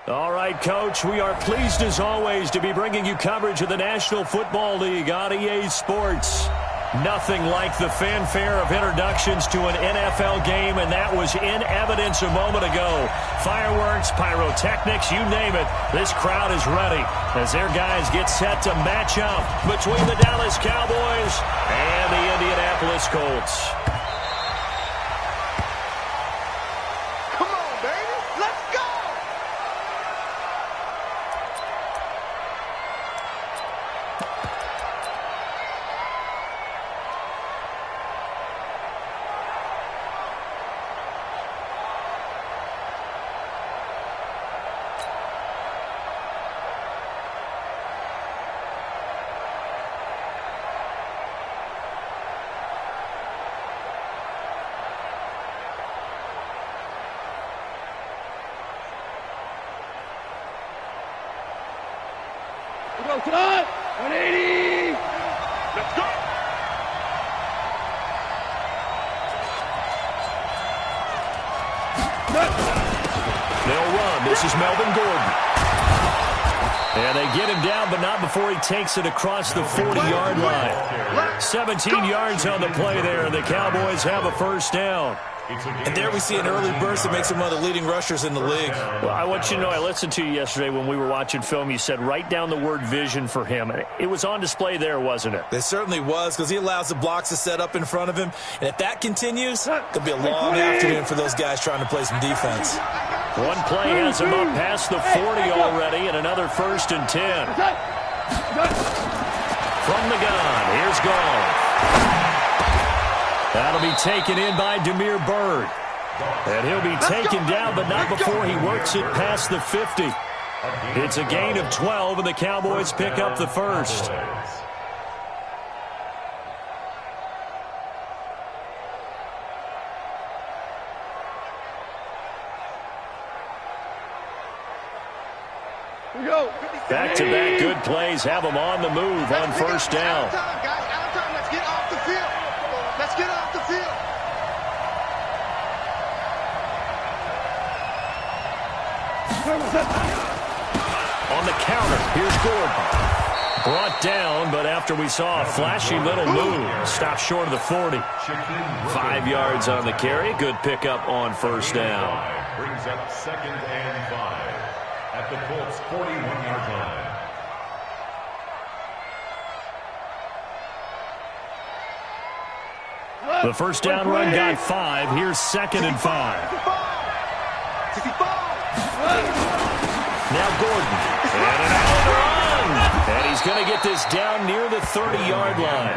All right, Coach, we are pleased as always to be bringing you coverage of the National Football League on EA Sports. Nothing like the fanfare of introductions to an NFL game, and that was in evidence a moment ago. Fireworks, pyrotechnics, you name it. This crowd is ready as their guys get set to match up between the Dallas Cowboys and the Indianapolis Colts. Go, cut! 180! Let's go! They'll run. This is Melvin Gordon. And they get him down, but not before he takes it across the 40-yard line. 17 yards on the play there, and the Cowboys have a first down. And there we see an early burst that makes him one of the leading rushers in the league. Well, I want you to know, I listened to you yesterday when we were watching film. You said write down the word vision for him. It was on display there, wasn't it? It certainly was, because he allows the blocks to set up in front of him. And if that continues, there'll be a long afternoon for those guys trying to play some defense. One play has him up past the 40 already, and another 1st and 10. From the gun, here's Goff. That'll be taken in by Damiere Byrd. And he'll be taken down, but not before he works it past the 50. It's a gain of 12, and the Cowboys pick up the first. Back-to-back good plays have them on the move on first down. Let's get off the field. Let's get off the field. On the counter, here's Gordon. Brought down, but after we saw a flashy little move, stopped short of the 40. 5 yards on the carry. Good pickup on first down. Brings up 2nd and 5 at the Colts 41-yard line. The first down run got 5. Here's 2nd and 5. Now Gordon. And another run. And he's going to get this down near the 30-yard line.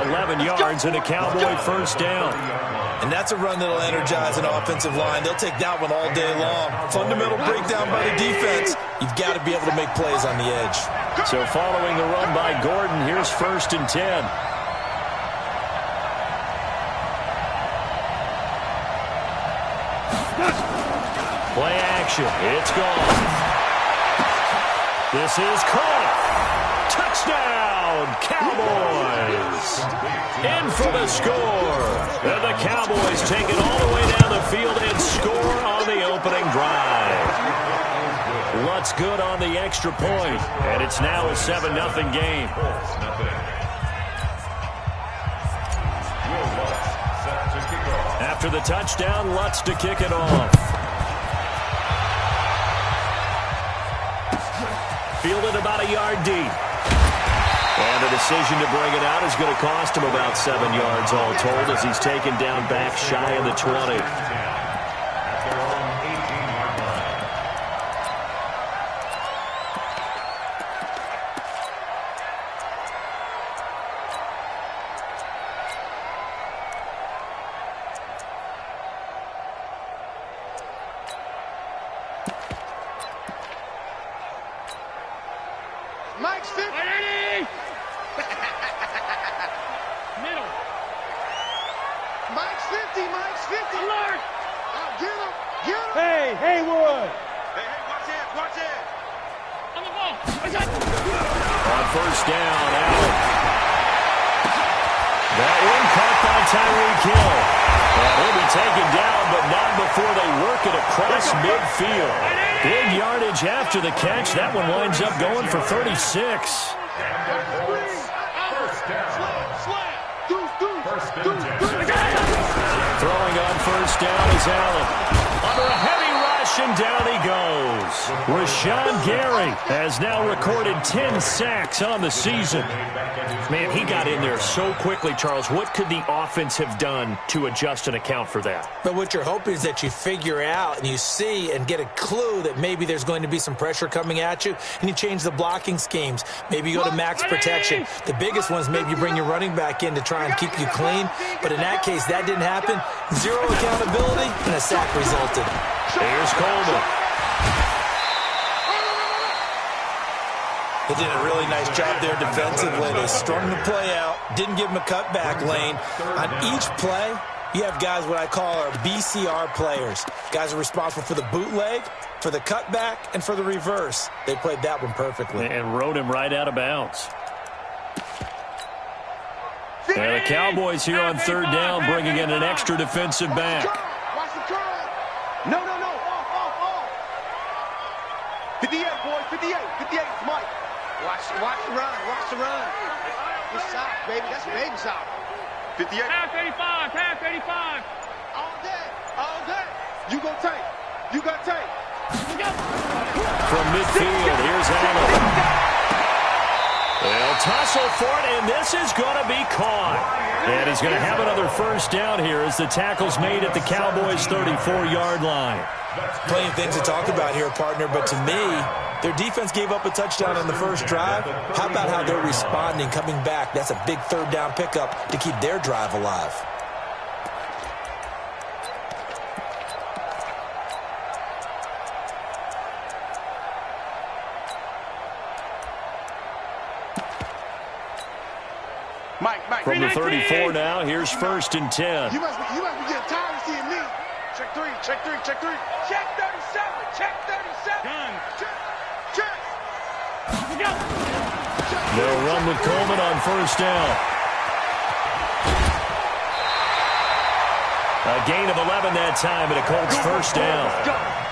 11 yards and a Cowboy first down. And that's a run that'll energize an offensive line. They'll take that one all day long. Fundamental breakdown by the defense. You've got to be able to make plays on the edge. So following the run by Gordon, here's 1st and 10. Play action. It's gone. This is caught. Touchdown, Cowboys. In for the score. And the Cowboys take it all the way down the field and score on the opening drive. Lutz good on the extra point, and it's now a 7-0 game. After the touchdown, Lutz to kick it off. Fielded about a yard deep. And the decision to bring it out is going to cost him about 7 yards all told as he's taken down back shy of the 20. Mike's 50. Middle. Mike's 50. Mike's 50. Alert. Get him. Get him. Hey, Haywood. Hey, watch it. Watch it. On the ball. On first down, out. That one caught by Tyreek Hill. And he'll be taken down but not before they work it across midfield. Big yardage after the catch. That one winds up going for 36. Throwing on first down is Allen. Under a heavy rush, and down he goes. Rashawn Gary has now recorded 10 sacks on the season. Man, he got in there so quickly, Charles. What could the offense have done to adjust and account for that? But what you're hoping is that you figure out and you see and get a clue that maybe there's going to be some pressure coming at you, and you change the blocking schemes. Maybe you go to max protection. The biggest one is maybe you bring your running back in to try and keep you clean. But in that case, that didn't happen. Zero accountability, and a sack resulted. Here's Coleman. They did a really nice job there defensively. They strung the play out, didn't give him a cutback lane. On each play, you have guys what I call our BCR players. Guys are responsible for the bootleg, for the cutback, and for the reverse. They played that one perfectly. And rode him right out of bounds. And the Cowboys here on third down, bringing in an extra defensive back. Watch the curl. No. 58, boys. 58. 58, Mike. Watch the run. Watch the run. It's soft, baby. That's baby soft. 58. Half 85. Half 85. All day. You go take. You got take. From midfield, here's Allen. They'll tussle for it, and this is going to be caught. And he's going to have another first down here as the tackle's made at the Cowboys' 34-yard line. Plenty of things to talk about here, partner, but to me, their defense gave up a touchdown on the first drive. How about how they're responding, coming back? That's a big third down pickup to keep their drive alive. Mike. From the 34 now, here's first and 10. You must be getting tired of seeing me. Check three. Check 37. Check 37. Done. Check. They'll run with Coleman on first down. A gain of 11 that time, and a Colts first down.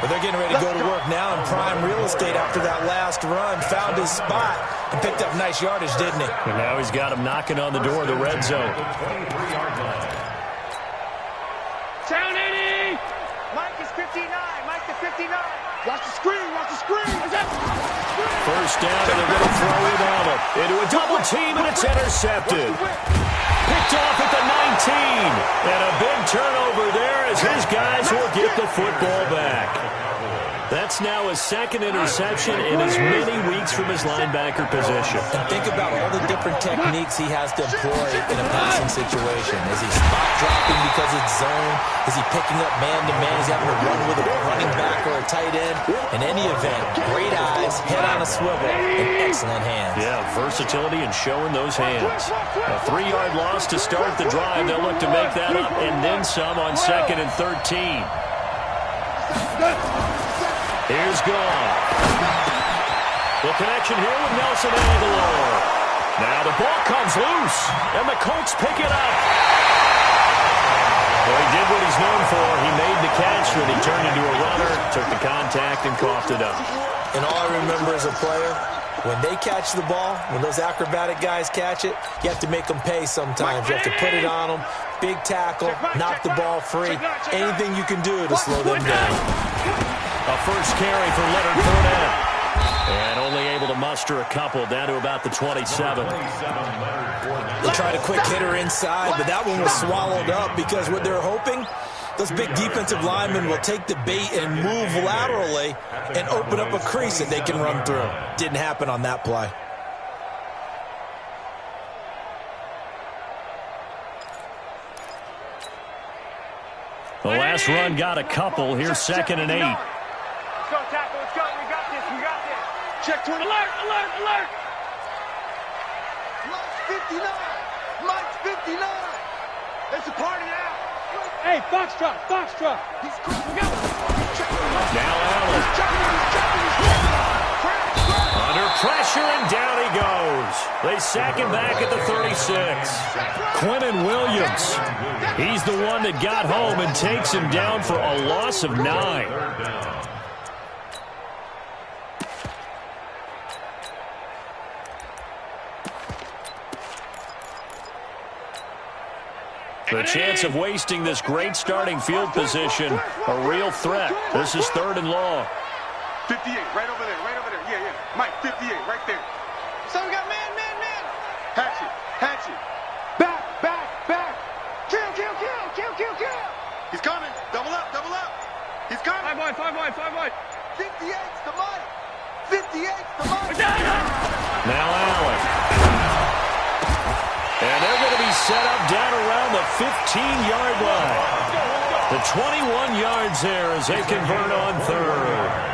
But they're getting ready to go to work now in prime real estate after that last run. Found his spot and picked up nice yardage, didn't he? And now he's got him knocking on the door of the red zone. Down 80. Mike is 59. Mike to 59. Watch the screen. First down, and they're going to throw it on him. Into a double team, and it's intercepted. Picked off at the 19. And a big turnover there as his guys will get the football back. That's now his second interception in as many weeks from his linebacker position. And think about all the different techniques he has to employ in a passing situation. Is he spot dropping because it's zone? Is he picking up man-to-man? Is he having to run with a running back or a tight end? In any event, great eyes, head on a swivel, and excellent hands. Yeah, versatility and showing those hands. A 3-yard loss to start the drive. They'll look to make that up and then some on 2nd and 13. Here's Gone. The connection here with Nelson Aguilar. Now the ball comes loose, and the Colts pick it up. Well, he did what he's known for. He made the catch, and he turned into a runner, took the contact, and coughed it up. And all I remember as a player, when they catch the ball, when those acrobatic guys catch it, you have to make them pay sometimes. You have to put it on them. Big tackle, knock the ball free. Anything you can do to slow them down. A first carry for Leonard Fournette. And only able to muster a couple down to about the 27. They tried a quick hitter inside, but that one was swallowed up because what they're hoping, those big defensive linemen will take the bait and move laterally and open up a crease that they can run through. Didn't happen on that play. The last run got a couple. Here's 2nd and 8. Let's go, tackle. Let's go. We got this. Check 20. Alert. Mike's 59. It's a party now. Hey, Foxtrot. He's quick. Now Allen. He's jumping. Under pressure, and down he goes. They sack him back at the 36. Quentin Williams, he's the one that got home and takes him down for a loss of 9. The chance of wasting this great starting field position, a real threat. This is 3rd and long. 58, right over there, Yeah. Mike, 58, right there. So we got man. Hatchet. Back. Kill. He's coming. Double up. He's coming. 5 wide. 58's the Mike. 58's the Mike. Now Allen. And they're going to be set up down around the 15-yard line. The 21 yards there as they convert on 3rd.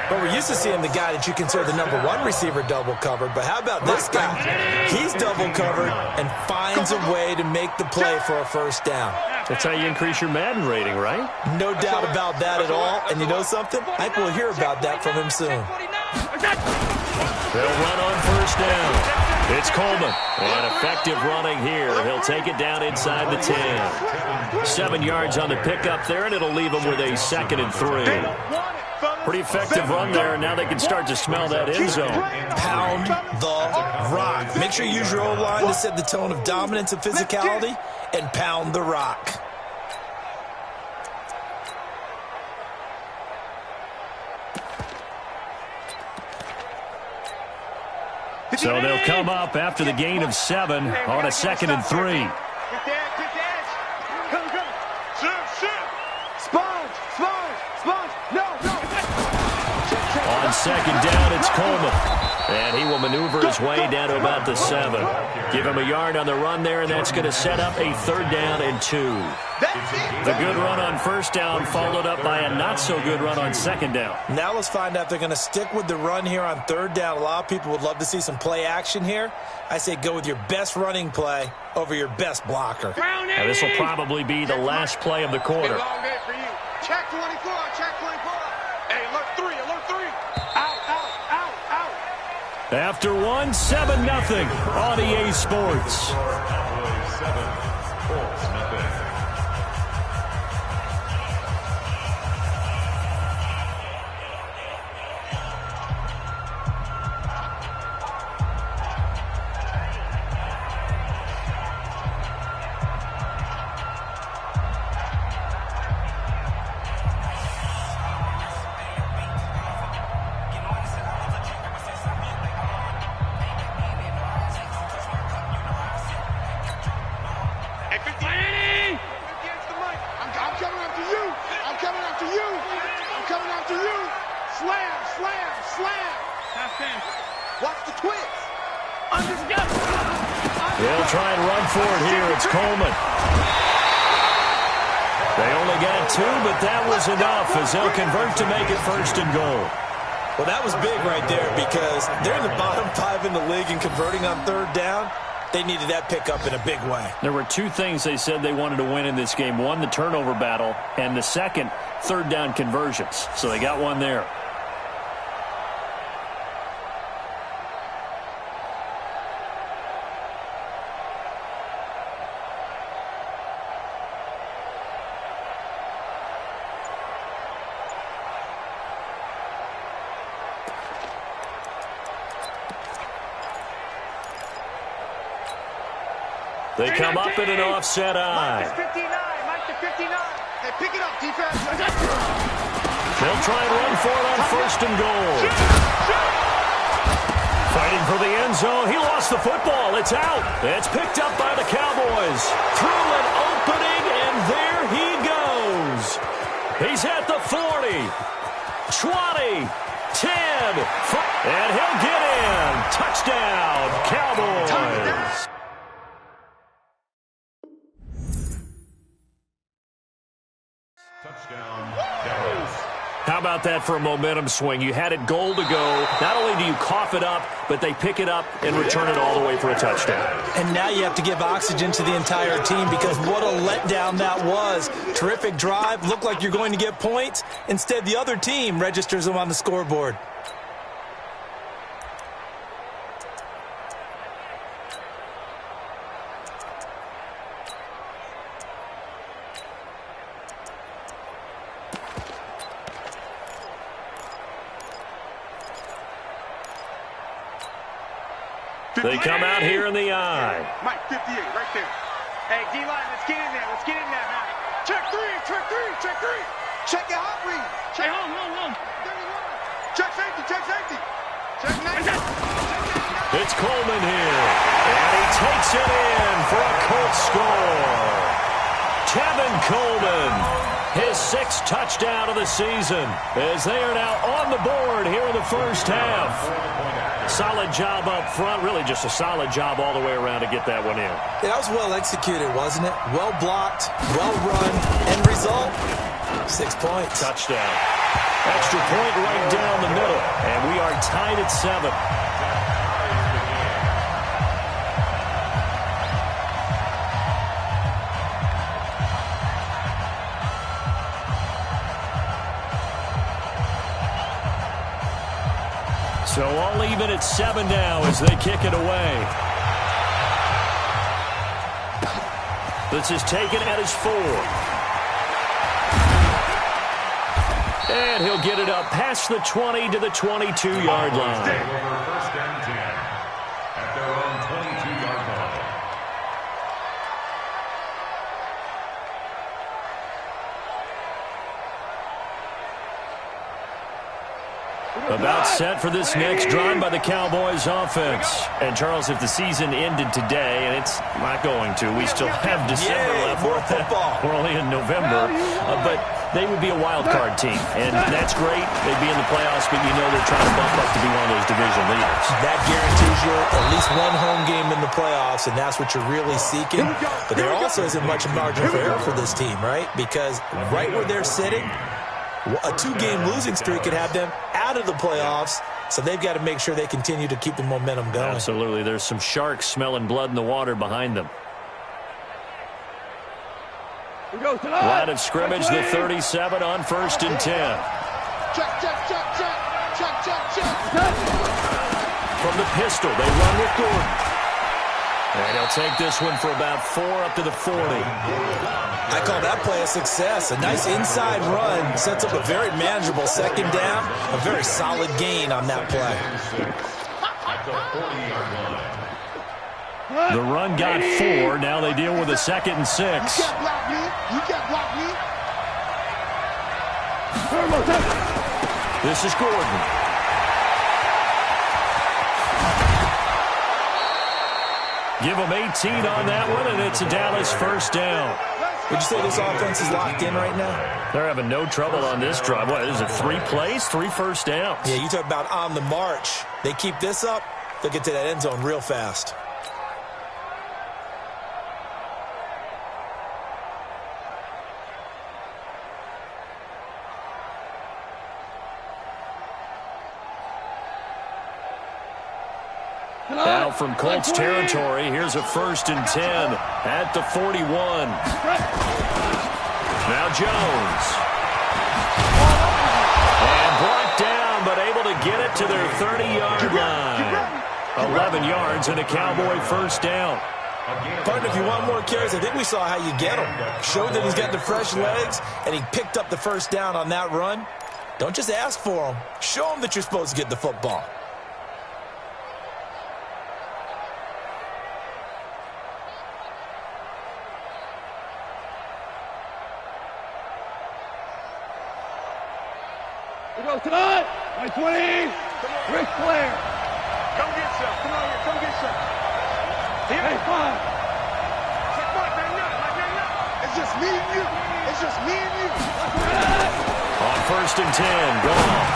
But we're used to seeing the guy that you consider the number 1 receiver double covered. But how about this guy? He's double covered and finds a way to make the play for a first down. That's how you increase your Madden rating, right? No doubt about that at all. And you know something? I think we'll hear about that from him soon. They'll run on first down. It's Coleman. And effective running here. He'll take it down inside the 10. 7 yards on the pickup there, and it'll leave him with a 2nd and 3. Pretty effective run there, and now they can start to smell that end zone. Pound the rock. Make sure you use your O-line to set the tone of dominance and physicality, and pound the rock. So they'll come up after the gain of 7 on a 2nd and 3. Good dash. Come. Shoot. Sponge. No. On 2nd down, it's Coleman. And he will maneuver his way down to about the 7. Give him a yard on the run there, and that's going to set up a 3rd down and 2. The good run on 1st down followed up by a not-so-good run on 2nd down. Now let's find out if they're going to stick with the run here on 3rd down. A lot of people would love to see some play action here. I say go with your best running play over your best blocker. Now this will probably be the last play of the quarter. Long day for you. Check 24. Hey, alert 3. Out. After 1, 7-0 on EA Sports. Cowboys 7, Colts 0. Watch the twist. They'll try and run for it here. It's Coleman. They only got 2, but that was enough as they'll convert to make it 1st and goal. Well, that was big right there because they're in the bottom 5 in the league and converting on 3rd down. They needed that pickup in a big way. There were 2 things they said they wanted to win in this game. 1, the turnover battle, and the 2nd, 3rd down conversions. So they got 1 there. They come up in an offset eye. Mike to 59. Hey, pick it up, defense. They'll try and run for it on 1st and goal. Fighting for the end zone. He lost the football. It's out. It's picked up by the Cowboys. Through an opening, and there he goes. He's at the 40, 20, 10, and he'll get in. Touchdown, Cowboys. Touchdown, Cowboys. How about that for a momentum swing? You had it goal to go. Not only do you cough it up, but they pick it up and return it all the way for a touchdown. And now you have to give oxygen to the entire team because what a letdown that was. Terrific drive. Looked like you're going to get points. Instead, the other team registers them on the scoreboard. They come out here in the I. Mike, 58, right there. Hey, D-line, let's get in there. Let's get in there, man. Check three, check three, check three. Check your hot read. Hey, home. 31. Check safety, check safety. Check 90. It's Coleman here, and he takes it in for a Colts score. Tevin Coleman, his 6th touchdown of the season, as they are now on the board here in the first half. Solid job up front, really just a solid job all the way around to get that one in. Yeah, that was well executed, wasn't it? Well blocked, well run, end result, 6 points. Touchdown. Extra point right down the middle, and we are tied at 7. So all even at 7 now as they kick it away. This is taken at his 4. And he'll get it up past the 20 to the 22-yard line. First and 10 at their own 22-yard line. About set for this next drive by the Cowboys offense. And, Charles, if the season ended today, and it's not going to, we still have December left. More football. We're only in November. But they would be a wild card team. And that's great. They'd be in the playoffs, but you know they're trying to bump up to be one of those division leaders. That guarantees you at least one home game in the playoffs, and that's what you're really seeking. But there also isn't much margin for error for this team, right? Because right where they're sitting, a 2-game losing streak could have them out of the playoffs, so they've got to make sure they continue to keep the momentum going. Absolutely. There's some sharks smelling blood in the water behind them. Line of scrimmage, the 37 on 1st and 10. Check. From the pistol, they run with Gordon. And he'll take this one for about 4 up to the 40. I call that play a success. A nice inside run sets up a very manageable 2nd down. A very solid gain on that play. At the 40-yard line. The run got 4. Now they deal with a 2nd and 6. You can't block me. You can't block me. This is Gordon. Give them 18 on that one, and it's a Dallas 1st down. Would you say this offense is locked in right now? They're having no trouble on this drive. What is it, 3 plays, 3 first downs? Yeah, you talk about on the march. They keep this up, they'll get to that end zone real fast. Now from Colts territory, here's a 1st and 10 at the 41. Now Jones. And brought down, but able to get it to their 30-yard line. 11 yards and a Cowboy 1st down. Partner, if you want more carries, I think we saw how you get him. Showed that he's got the fresh legs, and he picked up the 1st down on that run. Don't just ask for him. Show him that you're supposed to get the football. Tonight, my 20, Ric Flair. Come get some. Come on here. Come get some. Here. Hey, 5. Check back. It's just me and you. It's just me and you. On 1st and 10, Goff.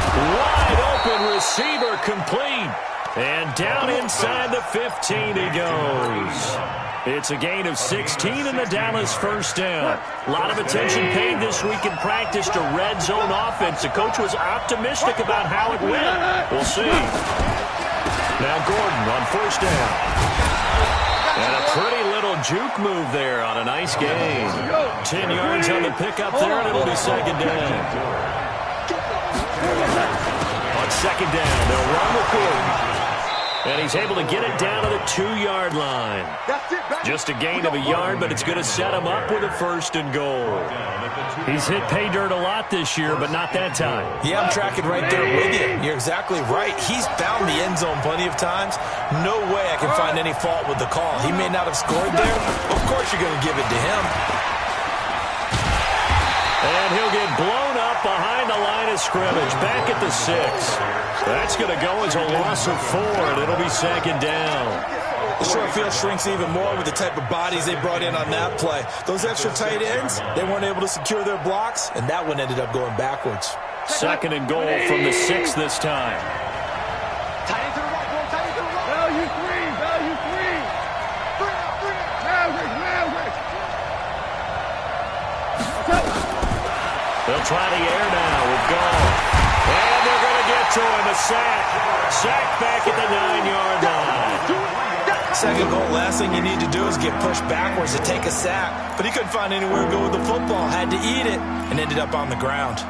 Wide open receiver complete. And down inside the 15 he goes. It's a gain of 16 in the Dallas 1st down. A lot of attention paid this week in practice to red zone offense. The coach was optimistic about how it went. We'll see. Now Gordon on 1st down. And a pretty little juke move there on a nice gain. 10 yards on the pickup there, and it'll be 2nd down. On 2nd down, they'll run with Gordon. And he's able to get it down to the 2-yard line. Just a gain of a yard, but it's going to set him up with a 1st and goal. He's hit pay dirt a lot this year, but not that time. Yeah, I'm tracking right there with you. You're exactly right. He's found the end zone plenty of times. No way I can find any fault with the call. He may not have scored there. Of course you're going to give it to him. And he'll get blown up behind the line of scrimmage, back at the 6. That's going to go as a loss of 4, and it'll be 2nd down. The short field shrinks even more with the type of bodies they brought in on that play. Those extra tight ends, they weren't able to secure their blocks, and that one ended up going backwards. 2nd and goal from the 6 this time. Value 3, value 3. Maverick. They'll try the air now with Gall. And they're going to get to him, a sack. Sack back at the 9-yard line. 2nd goal, last thing you need to do is get pushed backwards to take a sack. But he couldn't find anywhere to go with the football, had to eat it, and ended up on the ground.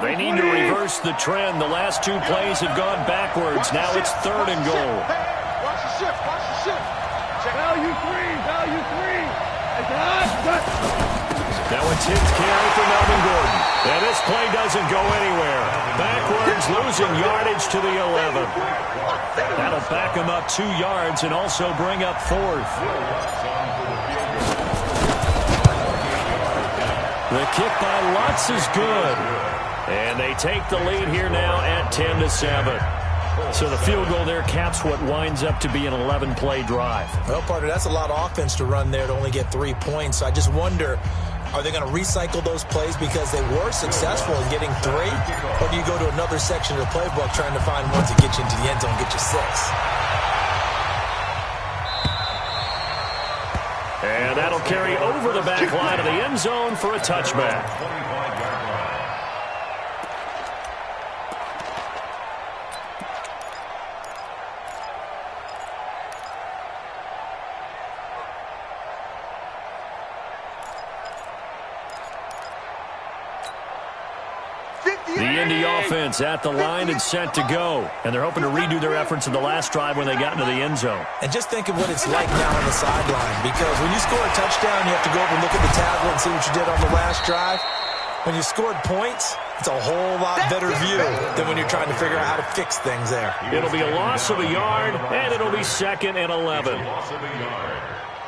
They need to reverse the trend. The last 2 plays have gone backwards. Now it's 3rd and goal. Watch the shift. Value 3. Now it's his carry for Melvin Gordon. And this play doesn't go anywhere. Backwards, losing yardage to the 11. That'll back him up 2 yards and also bring up 4th. The kick by Lutz is good. And they take the lead here now at 10-7. So the field goal there caps what winds up to be an 11-play drive. Well, partner, that's a lot of offense to run there to only get 3 points. So I just wonder, are they going to recycle those plays because they were successful in getting 3? Or do you go to another section of the playbook trying to find ones that get you into the end zone and get you 6? And that'll carry over the back line of the end zone for a touchback. The Indy offense at the line and set to go. And they're hoping to redo their efforts in the last drive when they got into the end zone. And just think of what it's like now on the sideline. Because when you score a touchdown, you have to go over and look at the tablet and see what you did on the last drive. When you scored points, it's a whole lot better view than when you're trying to figure out how to fix things there. It'll be a loss of a yard, and it'll be 2nd and 11. Loss of a yard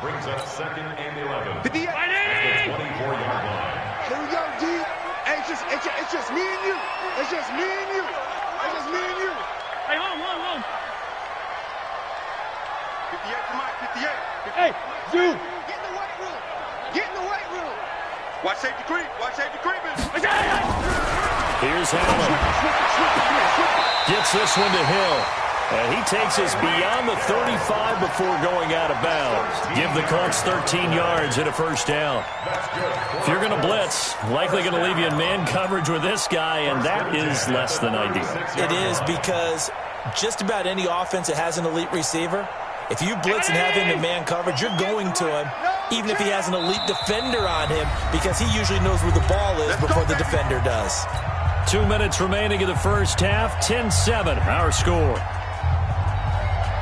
brings up 2nd and 11. 58. At the 24-yard line. Here we go, D. Hey, it's just me and you. It's just me and you. Hey, hold. 58 to Mike, 58. Hey, Zoo. Get in the weight room. Watch safety creep. Here's Allen. Gets this one to Hill. And he takes us beyond the 35 before going out of bounds. Give the Colts 13 yards and a 1st down. If you're going to blitz, likely going to leave you in man coverage with this guy, and that is less than ideal. It is, because just about any offense that has an elite receiver, if you blitz and have him in man coverage, you're going to him, even if he has an elite defender on him, because he usually knows where the ball is before the defender does. 2 minutes remaining in the first half, 10-7, our score.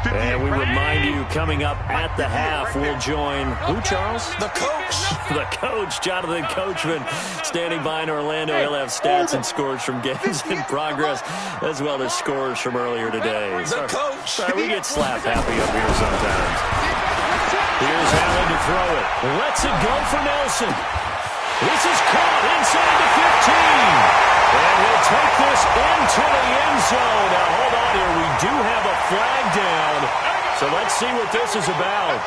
And we remind you, coming up at the half, we'll join who, Charles? The coach. The coach, Jonathan Coachman, standing by in Orlando. He'll have stats and scores from games in progress, as well as scores from earlier today. The coach. Sorry, we get slap happy up here sometimes. Here's Allen to throw it. Lets it go for Nelson. This is caught inside the 15. And he'll take this into the end zone. Now, hold on here. We do have a flag down. So let's see what this is about.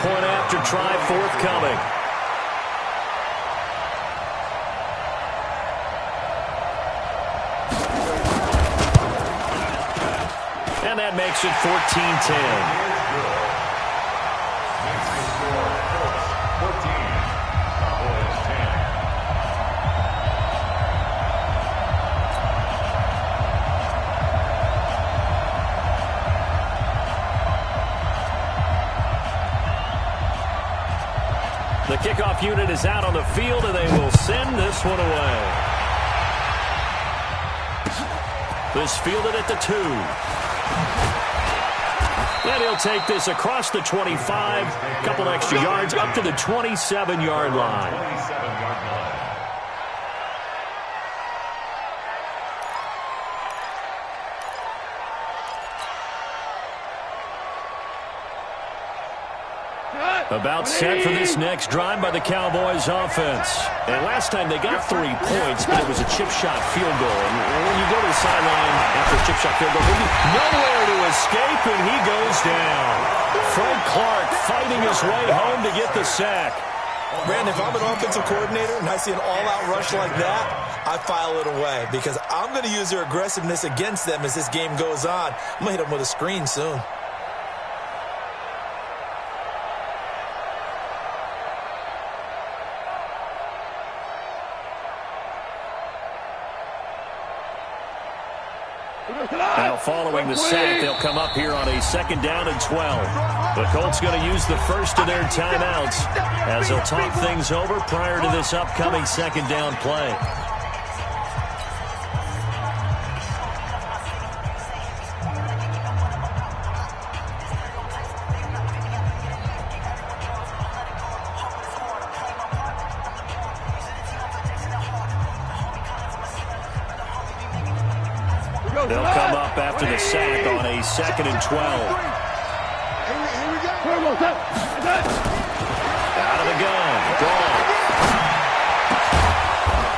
Point after try forthcoming. And that makes it 14-10. The kickoff unit is out on the field, and they will send this one away. This fielded at the 2. And he'll take this across the 25, a couple extra yards, up to the 27-yard line. About set for this next drive by the Cowboys offense. And last time they got 3 points, but it was a chip shot field goal. And when you go to the sideline after a chip shot field goal, nowhere to escape, and he goes down. Frank Clark fighting his way home to get the sack. Brandon, if I'm an offensive coordinator and I see an all-out rush like that, I file it away because I'm going to use their aggressiveness against them as this game goes on. I'm going to hit them with a screen soon. Now following the sack, they'll come up here on a 2nd down and 12. The Colts going to use the first of their timeouts as they'll talk things over prior to this upcoming 2nd down play. They'll come up after the sack on a 2nd and 12. Out of the gun. Gone.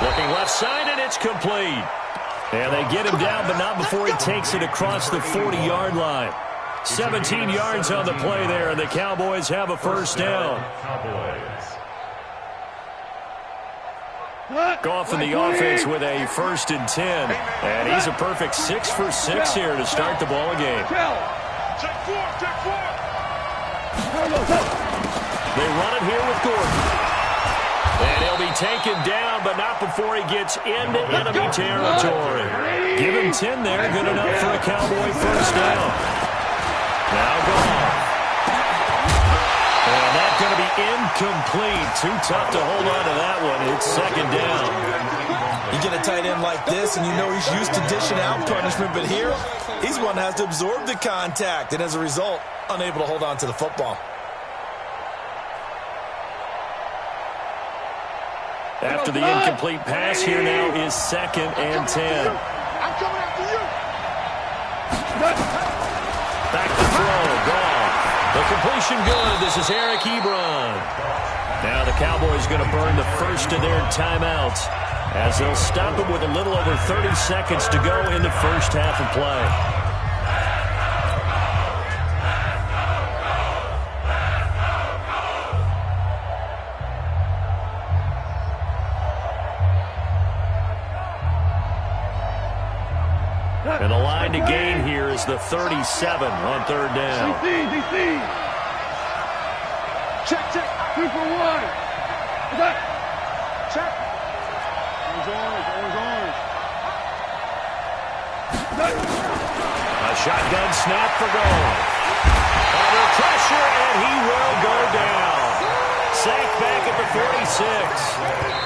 Looking left side, and it's complete. And they get him down, but not before he takes it across the 40-yard line. 17 yards on the play there, and the Cowboys have a first down. Goff in the offense with a 1st and 10. And he's a perfect 6 for 6 here to start the ball game. They run it here with Gordon. And he'll be taken down, but not before he gets into enemy territory. Give him 10 there, good enough for a Cowboy first down. Now Goff. And that's going to be incomplete. Too tough to hold on to that one. It's 2nd down. You get a tight end like this, and you know he's used to dishing out punishment, but here, he's one that has to absorb the contact, and as a result, unable to hold on to the football. After the incomplete pass, here now is 2nd and 10. I'm coming after you. Back to throw. Gone. The completion good. This is Eric Ebron. Now the Cowboys going to burn the first of their timeouts as they'll stop it with a little over 30 seconds to go in the first half of play. And the line to gain here is the 37 on 3rd down. DC. Check. 2 for 1. Check. Orange. A shotgun snap for goal. Under pressure, and he will go down. Sacked back at the 46.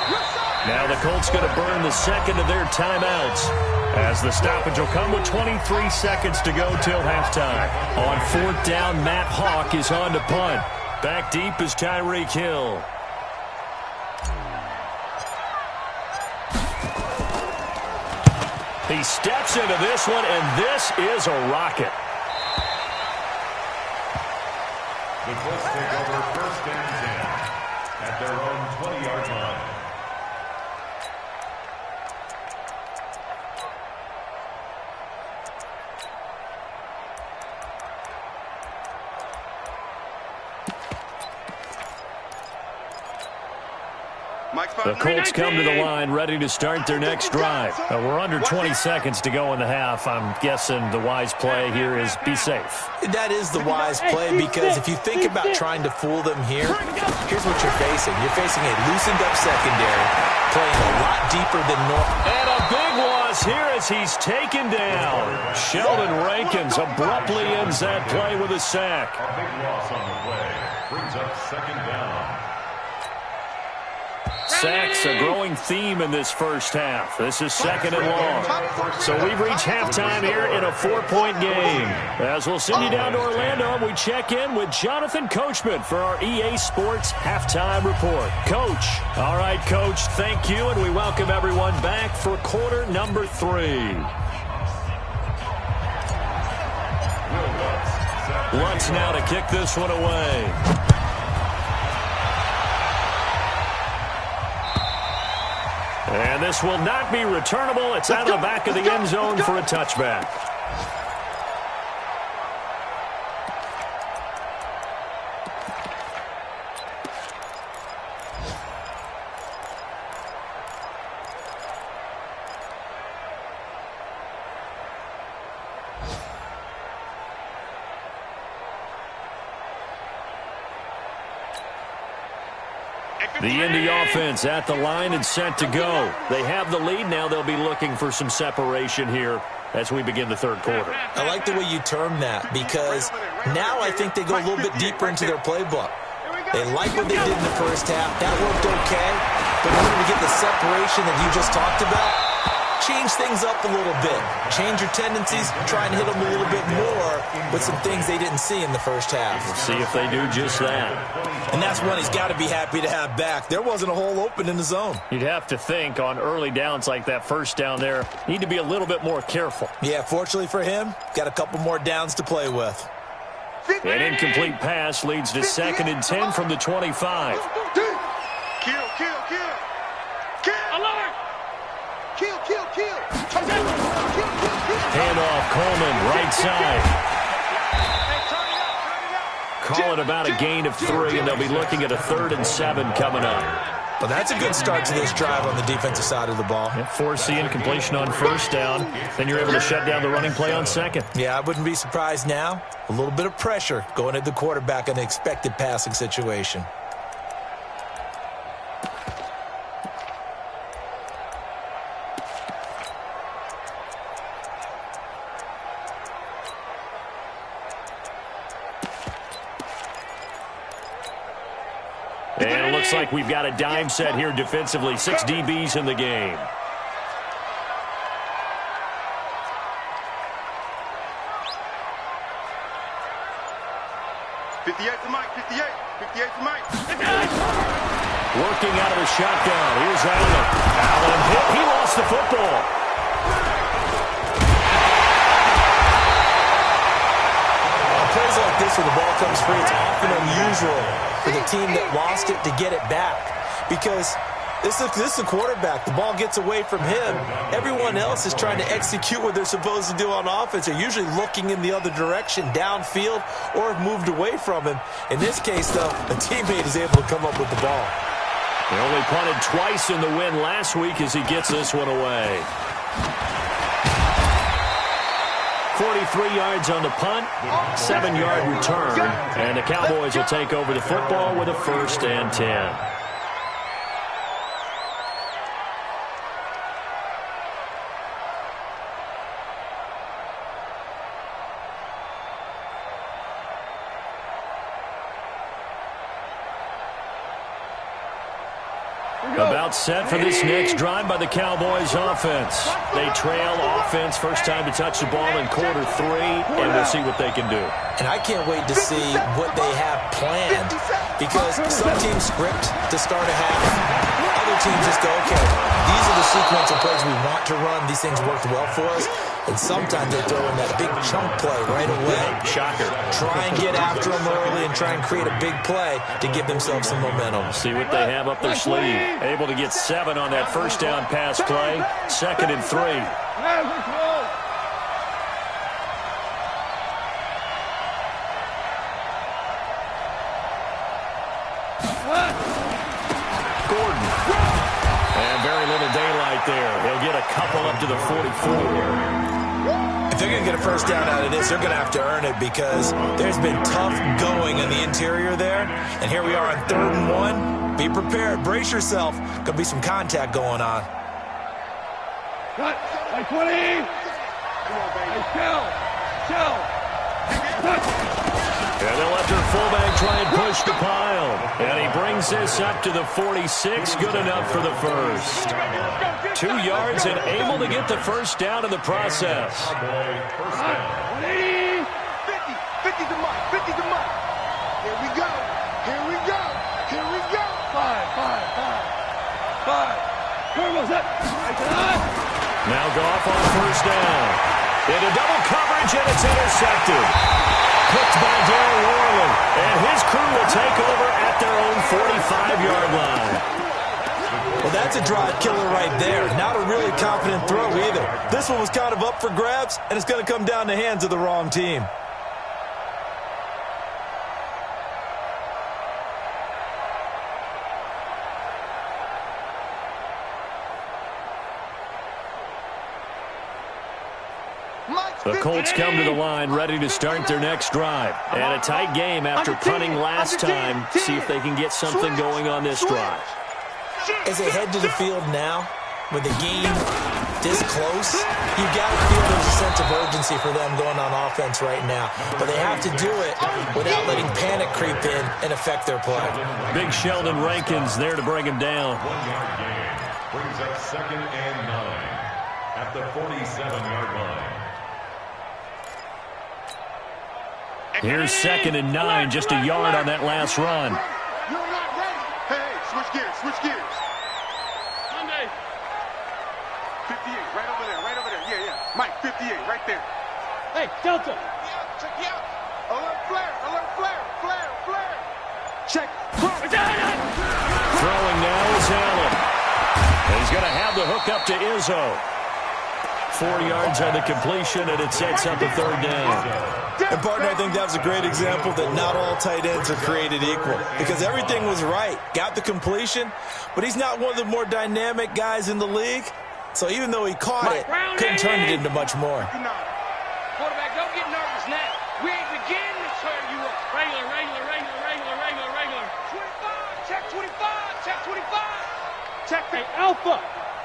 Now the Colts going to burn the second of their timeouts as the stoppage will come with 23 seconds to go till halftime. On 4th down, Matt Hawk is on to punt. Back deep is Tyreek Hill. He steps into this one, and this is a rocket. The Colts take over 1st and 10 at their own 20-yard line. The Colts come to the line ready to start their next drive. We're under 20 seconds to go in the half. I'm guessing the wise play here is be safe. That is the wise play because if you think about trying to fool them here, here's what you're facing. You're facing a loosened up secondary, playing a lot deeper than normal. And a big loss here as he's taken down. Sheldon Rankins abruptly ends that play with a sack. A big loss on the play brings up 2nd down. Sacks a growing theme in this first half. This is second and long. So we've reached halftime here in a 4-point game. As we'll send you down to Orlando, we check in with Jonathan Coachman for our EA Sports Halftime Report. Coach. All right, Coach, thank you, and we welcome everyone back for quarter number 3. Lutz now to kick this one away. And this will not be returnable. It's out of the back of the end zone for a touchback. The Indy offense at the line and set to go. They have the lead. Now they'll be looking for some separation here as we begin the third quarter. I like the way you term that because now I think they go a little bit deeper into their playbook. They like what they did in the first half. That worked okay. But in order to get the separation that you just talked about, change things up a little bit. Change your tendencies. Try and hit them a little bit more with some things they didn't see in the first half. We'll see if they do just that. And that's one he's got to be happy to have back. There wasn't a hole open in the zone. You'd have to think on early downs like that first down there, need to be a little bit more careful. Yeah, fortunately for him, got a couple more downs to play with. An incomplete pass leads to 2nd and 10 from the 25. Kill. Alert! Kill. Handoff, Coleman, right side. Call it about a gain of 3, and they'll be looking at a 3rd and 7 coming up. Well, that's a good start to this drive on the defensive side of the ball. Force the incompletion on first down. Then you're able to shut down the running play on second. Yeah, I wouldn't be surprised now. A little bit of pressure going at the quarterback in the expected passing situation. And it looks like we've got a dime set here defensively. 6 DBs in the game. Working out of the shotgun. Here's Allen. Allen hit. He lost the football. Plays like this where the ball comes free, it's often unusual for the team that lost it to get it back because this is the quarterback. The ball gets away from him. Everyone else is trying to execute what they're supposed to do on offense. They're usually looking in the other direction, downfield, or have moved away from him. In this case, though, a teammate is able to come up with the ball. They only punted twice in the win last week as he gets this one away. 43 yards on the punt, 7-yard return, and the Cowboys will take over the football with a 1st and 10. About set for this next drive by the Cowboys offense. They trail offense, first time to touch the ball in quarter 3, and we'll see what they can do. And I can't wait to see what they have planned because some teams script to start a half. Other teams just go, okay, these are the sequence of plays we want to run. These things worked well for us. And sometimes they throw in that big chunk play right away. Shocker. Try and get after them early and try and create a big play to give themselves some momentum. See what they have up their sleeve. Able to get 7 on that first down pass play. 2nd and 3. Gordon. And very little daylight there. He'll get a couple up to the 44. If they're going to get a first down out of this, they're going to have to earn it because there's been tough going in the interior there. And here we are on 3rd and 1. Be prepared. Brace yourself. Could be some contact going on. Cut. Like 20. Come on, baby. Hey, chill. Cut. And they'll let their fullback try and push the pile. And he brings this up to the 46. Good enough for the first. 2 yards and able to get the first down in the process. 50 to Mike. 50 to Mike. Here we go. Here we go. Here we go. 5. Now Goff on first down. Into double coverage, and it's intercepted. Picked by Darren Warland, and his crew will take over at their own 45-yard line. Well, that's a drive killer right there. Not a really confident throw either. This one was kind of up for grabs, and it's going to come down the hands of the wrong team. The Colts come to the line ready to start their next drive. And a tight game after punting last time. See if they can get something going on this drive. As they head to the field now, with the game this close, you've got to feel there's a sense of urgency for them going on offense right now. But they have to do it without letting panic creep in and affect their play. Big Sheldon Rankins there to bring him down. 1-yard gain brings up 2nd and 9 at the 47-yard line. Here's 2nd and 9, just a yard on that last run. You're not ready. Hey, switch gears, switch gears. Sunday. 58, right over there, right over there. Yeah. Mike, 58, right there. Hey, Delta. Check me out. Alert flare, flare. Check. Throwing now is Allen. And he's going to have the hook up to Izzo. 4 yards on the completion, and it sets up a 3rd down. And, partner, I think that was a great example that not all tight ends are created equal. Because everything was right. Got the completion, but he's not one of the more dynamic guys in the league. So even though he caught it, couldn't turn it into much more. Quarterback, don't get nervous now. We ain't beginning to turn you up. Regular. 25, check 25, check 25. Check the Alpha.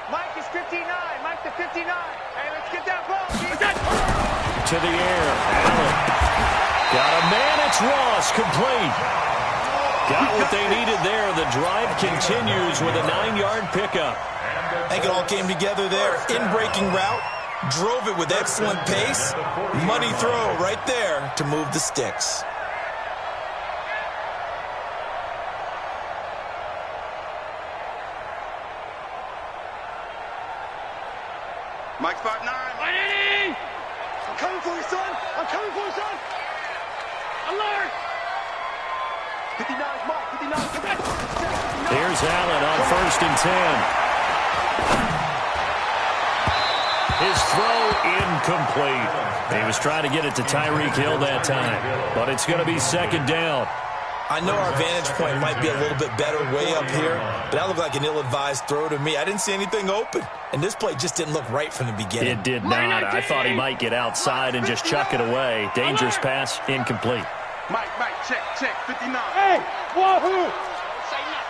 Mike is 59, Mike to 59. Hey, let's get that ball. To the air, Allen. Got a man, it's Ross, complete. Got what they needed there. The drive continues with a 9-yard pickup. I think it all came together there. In-breaking route, drove it with excellent pace. Money throw right there to move the sticks. Mike's 5'9". I'm coming for you, son. Alert! 59 is Mike. 59. Here's Allen on 1st and 10. His throw incomplete. He was trying to get it to Tyreek Hill that time. But it's going to be 2nd down. I know our vantage point might be a little bit better way up here, but that looked like an ill-advised throw to me. I didn't see anything open, and this play just didn't look right from the beginning. It did not. I thought he might get outside and just chuck it away. Dangerous pass, incomplete. Mike, check 59. Hey, wahoo! Say nothing.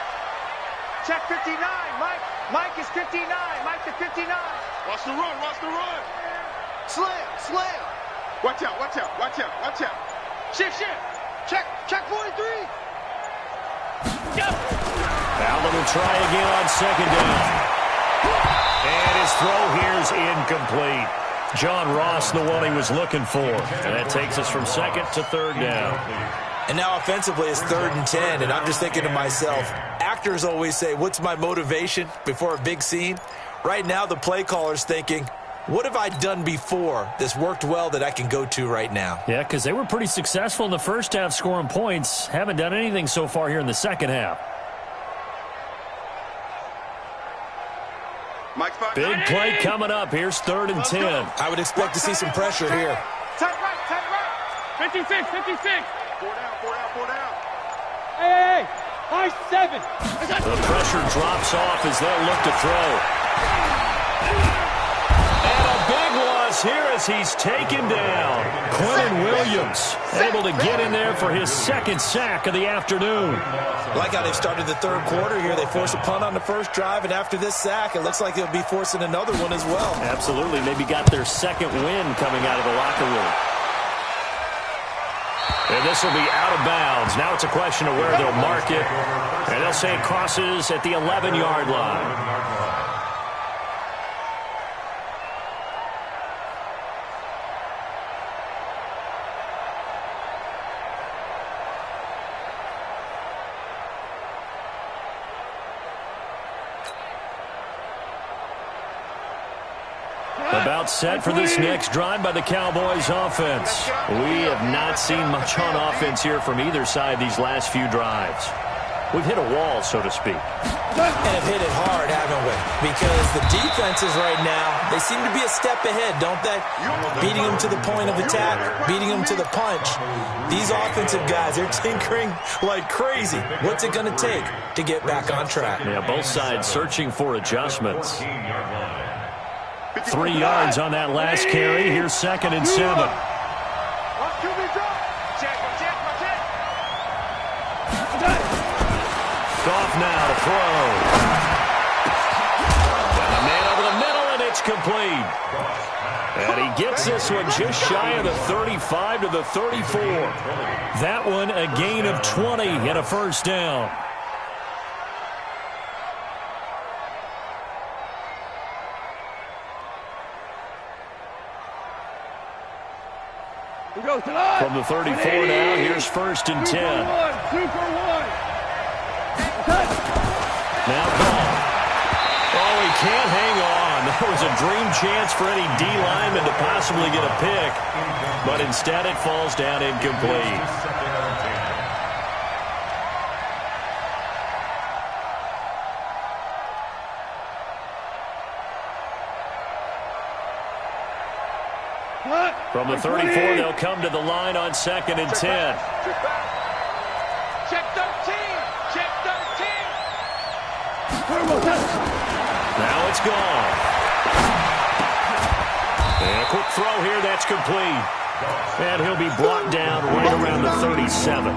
Check 59, Mike. Mike is 59, Mike to 59. Watch the run. Slam. Watch out. Shift. Check 43. Allen will try again on 2nd down. And his throw here's incomplete. John Ross, the one he was looking for. And that takes us from 2nd to 3rd down. And now offensively it's 3rd and 10, and I'm just thinking to myself, actors always say, what's my motivation before a big scene? Right now the play caller's thinking, what have I done before that's worked well that I can go to right now? Yeah, because they were pretty successful in the first half scoring points. Haven't done anything so far here in the second half. Big play coming up. Here's 3rd and 10. I would expect to see some pressure here. Tight right. 56. 4 down. Hey, high 7. The pressure drops off as they'll look to throw. And a big loss here as he's taken down. Quentin Williams able to get in there for his 2nd sack of the afternoon. Like how they've started the 3rd quarter here. They force a punt on the first drive, and after this sack, it looks like they'll be forcing another one as well. Absolutely. Maybe got their 2nd win coming out of the locker room. And this will be out of bounds. Now it's a question of where they'll mark it. And they'll say it crosses at the 11-yard line. About set for this next drive by the Cowboys offense. We have not seen much on offense here from either side these last few drives. We've hit a wall, so to speak. And have hit it hard, haven't we? Because the defenses right now, they seem to be a step ahead, don't they? Beating them to the point of attack, beating them to the punch. These offensive guys, they're tinkering like crazy. What's it going to take to get back on track? Yeah, both sides searching for adjustments. 3 yards on that last carry. Here's 2nd and 7. Goff now to throw. And a man over the middle, and it's complete. And he gets this one just shy of the 35 to the 34. That one a gain of 20 and a first down. From the 34 now, here's 1st and 10. 2 for 1. Now ball. Oh, he can't hang on. That was a dream chance for any D lineman to possibly get a pick, but instead it falls down incomplete. From the 34, they'll come to the line on 2nd and 10. Check 13. Check 13. Now it's gone. And a quick throw here, that's complete. And he'll be brought down right around the 37.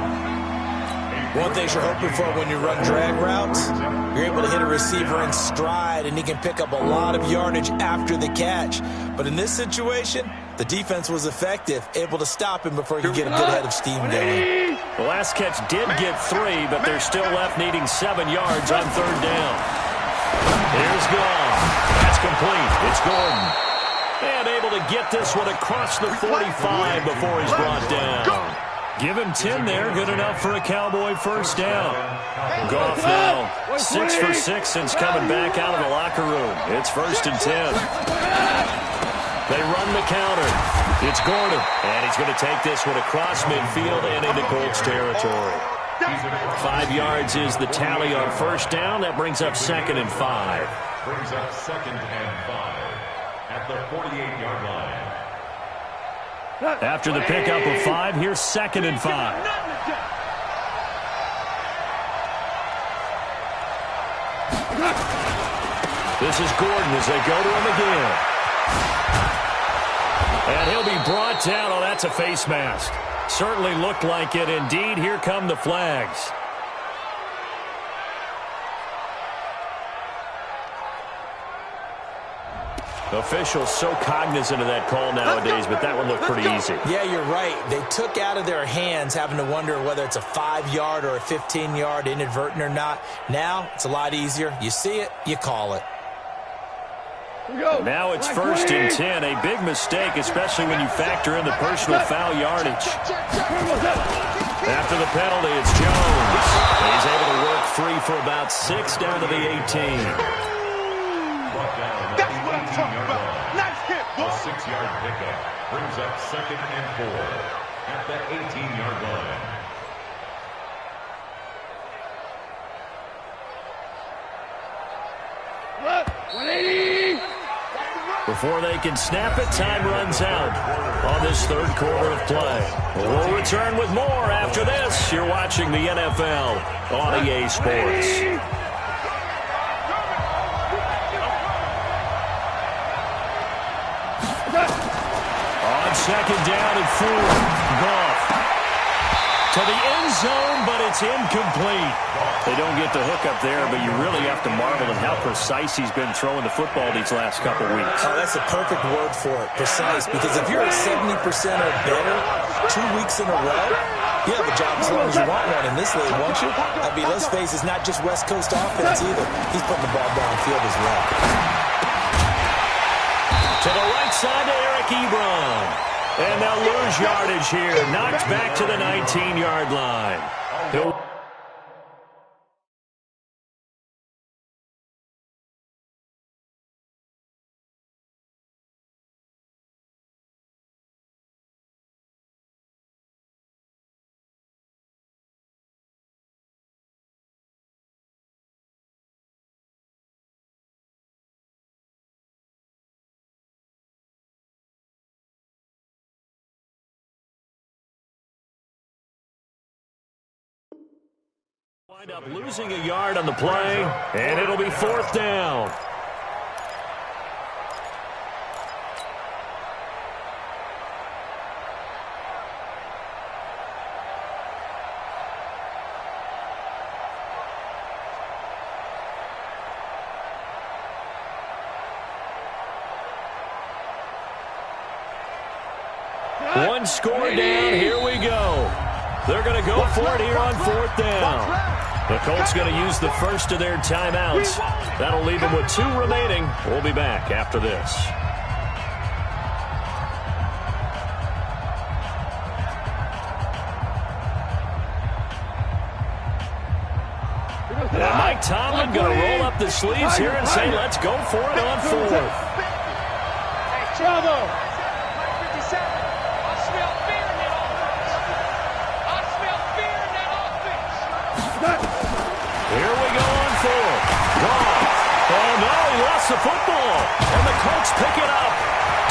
One thing you're hoping for when you run drag routes, you're able to hit a receiver in stride, and he can pick up a lot of yardage after the catch. But in this situation, the defense was effective, able to stop him before he could get a good head of steam going. The last catch did get 3, but they're still left needing 7 yards on 3rd down. Here's Goff. That's complete. It's Gordon. And able to get this one across the 45 before he's brought down. Give him 10 there. Good enough for a Cowboy first down. Goff now 6 for 6 since coming back out of the locker room. It's 1st and 10. They run the counter. It's Gordon. And he's going to take this one across midfield and into Colts territory. 5 yards is the tally on first down. That brings up 2nd and 5. Brings up 2nd and 5 at the 48-yard line. After the pickup of 5, here's 2nd and 5. This is Gordon as they go to him again. And he'll be brought down. Oh, that's a face mask. Certainly looked like it. Indeed, here come the flags. Officials so cognizant of that call nowadays, but that one looked pretty easy. Yeah, you're right. They took out of their hands having to wonder whether it's a 5-yard or a 15-yard inadvertent or not. Now, it's a lot easier. You see it, you call it. And now it's 1st and 10. A big mistake, especially when you factor in the personal foul yardage. After the penalty, it's Jones. He's able to work free for about 6 down to the 18. That's what I'm talking about. Nice hit, boy. A 6-yard pickup brings up 2nd and 4 at the 18-yard line. Before they can snap it, time runs out on this 3rd quarter of play. We'll return with more after this. You're watching the NFL on EA Sports. On 2nd down and 4, Goff to the end zone, but it's incomplete. They don't get the hook up there, but you really have to marvel at how precise he's been throwing the football these last couple weeks. Oh, that's the perfect word for it, precise, because if you're at 70% or better 2 weeks in a row, You have a job as long as you want one in this league, won't you? I mean, let's face it, it's not just West Coast offense either. He's putting the ball downfield as well. To the right side to Eric Ebron. And they'll lose yardage here. Knocked back to the 19-yard line. Wind up losing a yard on the play, and it'll be 4th down. One score down, here we go. They're going to go for it here on 4th down. The Colts going to use the first of their timeouts. That'll leave them with 2 remaining. We'll be back after this. And Mike Tomlin going to roll up the sleeves here and say, let's go for it on 4th. Bravo! Here we go on 4th. Gone. Oh, no, he lost the football. And the Colts pick it up.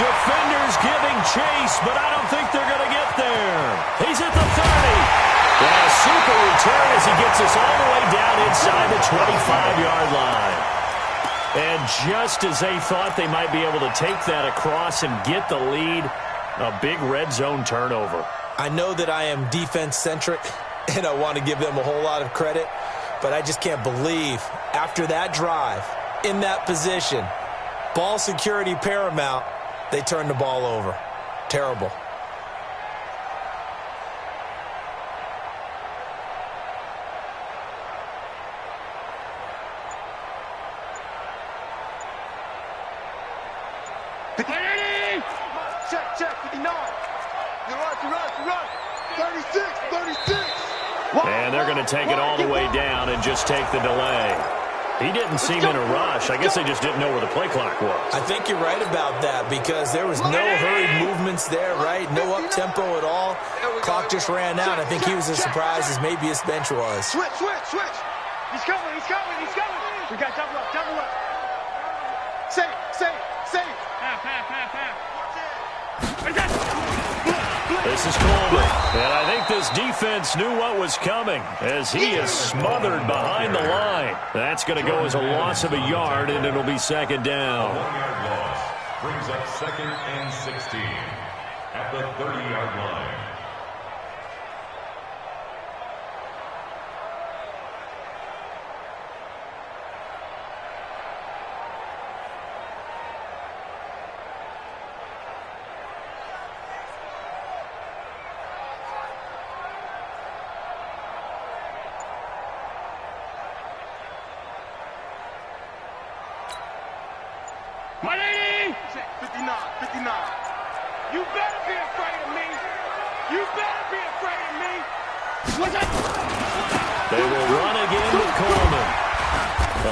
Defenders giving chase, but I don't think they're going to get there. He's at the 30. And a super return as he gets us all the way down inside the 25-yard line. And just as they thought they might be able to take that across and get the lead, a big red zone turnover. I know that I am defense-centric, and I want to give them a whole lot of credit. But I just can't believe, after that drive, in that position, ball security paramount, they turned the ball over. Terrible. Check, 59. You run. 36. And they're going to take it all the way down and just take the delay. He didn't seem in a rush. I guess they just didn't know where the play clock was. I think you're right about that because there was no hurried movements there, right? No up-tempo at all. Clock just ran out. I think he was as surprised as maybe his bench was. Switch. He's coming. We got double up. Safe. This is Coleman. And I think this defense knew what was coming as he is smothered behind the line. That's going to go as a loss of a yard, and it'll be 2nd down. A 1-yard loss brings up 2nd and 16 at the 30-yard line. My lady! 59. You better be afraid of me. What's that? They will run again with Coleman.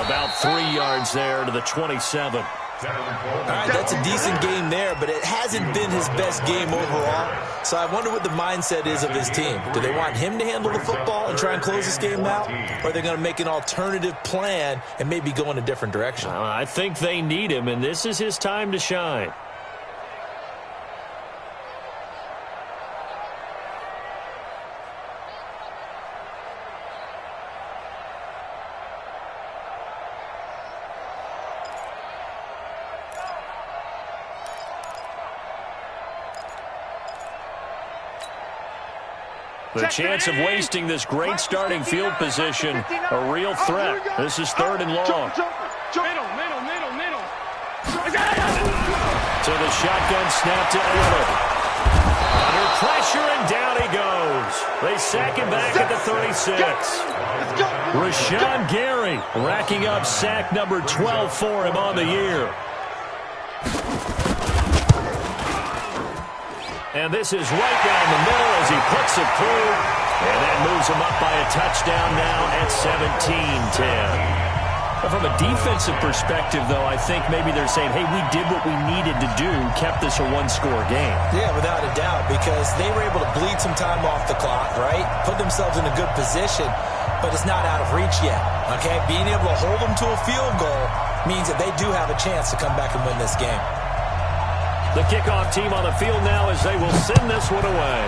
About 3 yards there to the 27. All right, that's a decent game there, but it hasn't been his best game overall. So I wonder what the mindset is of his team. Do they want him to handle the football and try and close this game out? Or are they going to make an alternative plan and maybe go in a different direction? I think they need him, and this is his time to shine. The chance of wasting this great starting field position, a real threat. This is 3rd and long. Middle. To the shotgun snap to Allen. Under pressure, and down he goes. They sack him back at the 36. Rashawn Gary racking up sack number 12 for him on the year. And this is right down the middle as he puts it through. And that moves him up by a touchdown now at 17-10. From a defensive perspective, though, I think maybe they're saying, hey, we did what we needed to do, kept this a one-score game. Yeah, without a doubt, because they were able to bleed some time off the clock, right? Put themselves in a good position, but it's not out of reach yet, okay? Being able to hold them to a field goal means that they do have a chance to come back and win this game. The kickoff team on the field now as they will send this one away.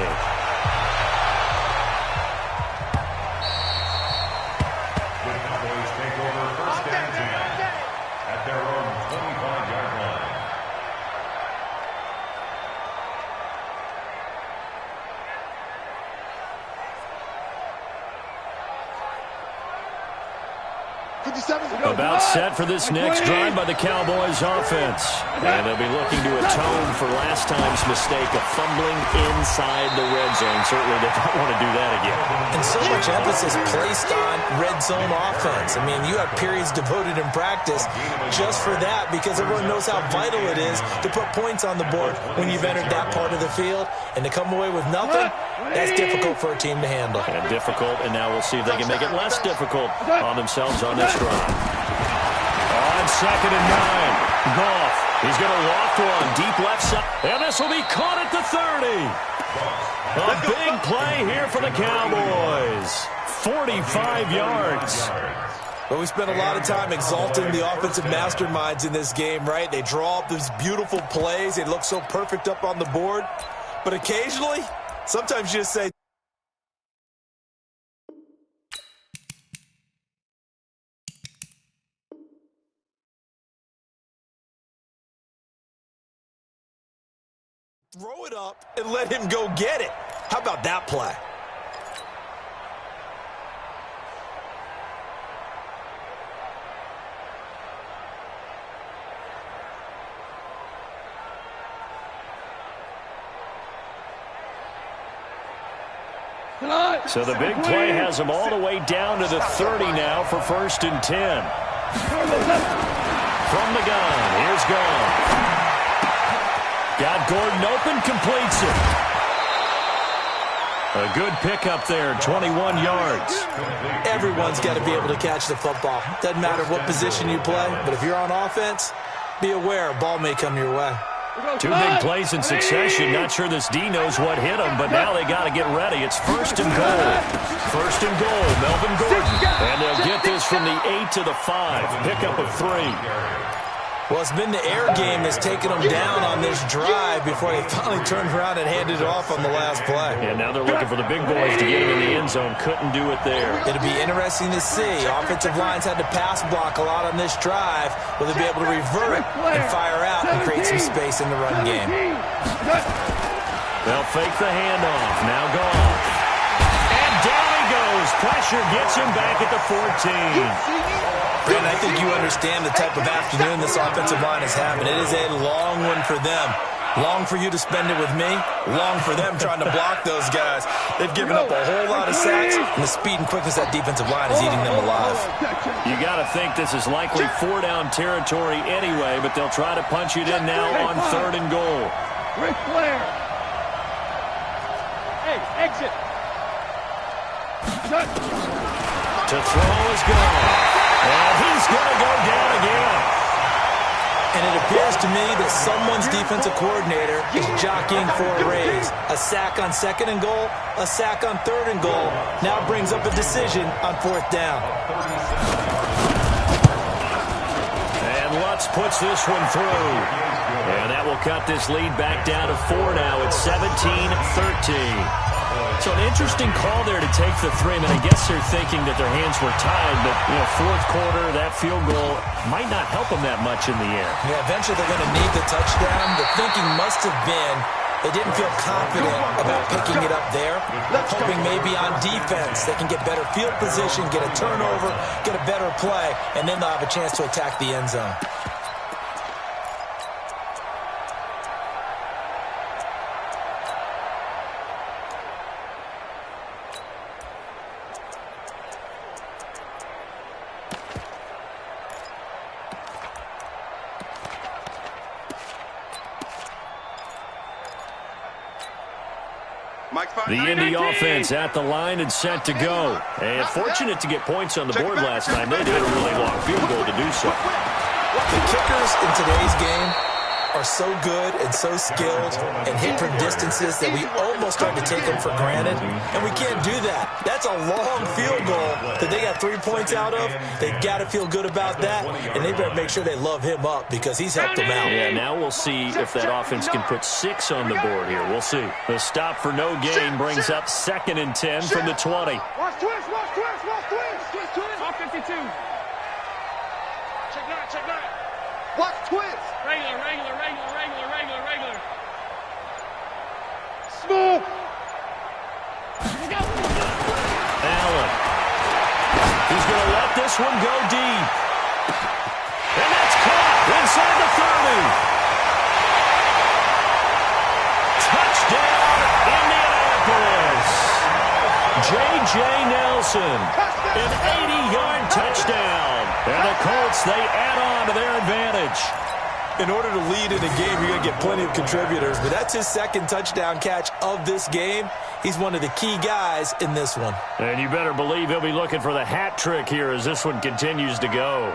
About set for this next drive by the Cowboys offense. And they'll be looking to atone for last time's mistake of fumbling inside the red zone. Certainly they don't want to do that again. And so much emphasis placed on red zone offense. I mean, you have periods devoted in practice just for that because everyone knows how vital it is to put points on the board when you've entered that part of the field. And to come away with nothing, that's difficult for a team to handle. And difficult, and now we'll see if they can make it less difficult on themselves on this drive. On 2nd and 9, Goff. He's going to loft one deep left side. And this will be caught at the 30. A big play here for the Cowboys. 45 yards. But we spent a lot of time exalting the offensive masterminds in this game, right? They draw up these beautiful plays. They look so perfect up on the board. But occasionally, sometimes you just say, throw it up and let him go get it. How about that play? So the big play has them all the way down to the 30 now for 1st and 10. From the gun, here's Goff. Got Gordon open, completes it. A good pickup there, 21 yards. Everyone's got to be able to catch the football. Doesn't matter what position you play, but if you're on offense, be aware a ball may come your way. Two big plays in succession. Not sure this D knows what hit him, but now they got to get ready. It's 1st and goal. 1st and goal, Melvin Gordon. And they'll get this from the 8 to the 5. Pickup of 3. Well, it's been the air game that's taken them down on this drive before they finally turned around and handed it off on the last play. And now they're looking for the big boys to get him in the end zone. Couldn't do it there. It'll be interesting to see. Offensive lines had to pass block a lot on this drive. Will they be able to revert and fire out and create some space in the run game? They'll fake the handoff. Now Goff. And down he goes. Pressure gets him back at the 14. Brandon, I think you understand the type of afternoon this offensive line is having. It is a long one for them. Long for you to spend it with me. Long for them trying to block those guys. They've given up a whole lot of sacks, and the speed and quickness of that defensive line is eating them alive. You got to think this is likely 4-down territory anyway, but they'll try to punch it in now on 3rd and goal. Ric Flair. Hey, exit. To throw is gone. And he's going to go down again. And it appears to me that someone's defensive coordinator is jockeying for a raise. A sack on 2nd and goal, a sack on 3rd and goal. Now brings up a decision on 4th down. And Lutz puts this one through. And that will cut this lead back down to 4 now. It's 17-13. So an interesting call there to take the 3. I mean, I guess they're thinking that their hands were tied, but, 4th quarter, that field goal might not help them that much in the air. Yeah, eventually they're going to need the touchdown. The thinking must have been they didn't feel confident about picking it up there, hoping maybe on defense they can get better field position, get a turnover, get a better play, and then they'll have a chance to attack the end zone. The Indy offense at the line and set to go. And fortunate to get points on the board last time. They did a really long field goal to do so. The kickers in today's game are so good and so skilled and hit from distances that we almost start to take them for granted, and we can't do that. That's a long field goal that they got 3 points out of. They've got to feel good about that, and they better make sure they love him up because he's helped them out. Yeah, now we'll see if that offense can put 6 on the board here. We'll see. The stop for no gain brings up 2nd and 10 from the 20. Watch twist, watch twist, watch twist. Off 52. Check 9, check 9. Watch twist. Regular. Smooth. Allen. He's going to let this one go deep. And that's caught inside the 30. Touchdown, Indianapolis. J.J. Nelson. An 80-yard touchdown. And the Colts, they add on to their advantage. In order to lead in a game, you're going to get plenty of contributors, but that's his 2nd touchdown catch of this game. He's one of the key guys in this one. And you better believe he'll be looking for the hat trick here as this one continues to go.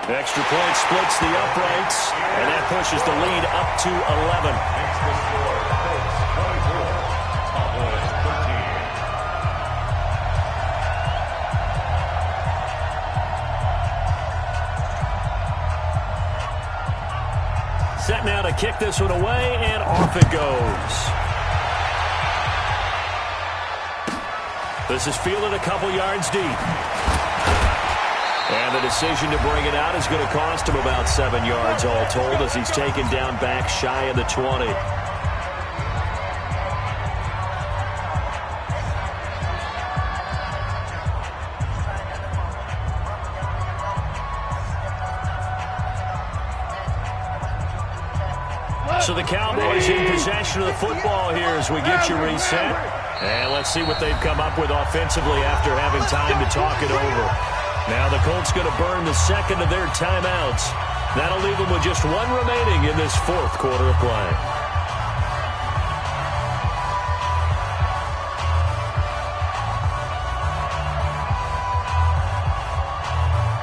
Extra point splits the uprights, and that pushes the lead up to 11. Set now to kick this one away, and off it goes. This is fielded a couple yards deep. And the decision to bring it out is going to cost him about 7 yards all told as he's taken down back shy of the 20. So the Cowboys in possession of the football here as we get you reset. And let's see what they've come up with offensively after having time to talk it over. Now the Colts going to burn the 2nd of their timeouts. That'll leave them with just 1 remaining in this 4th quarter of play.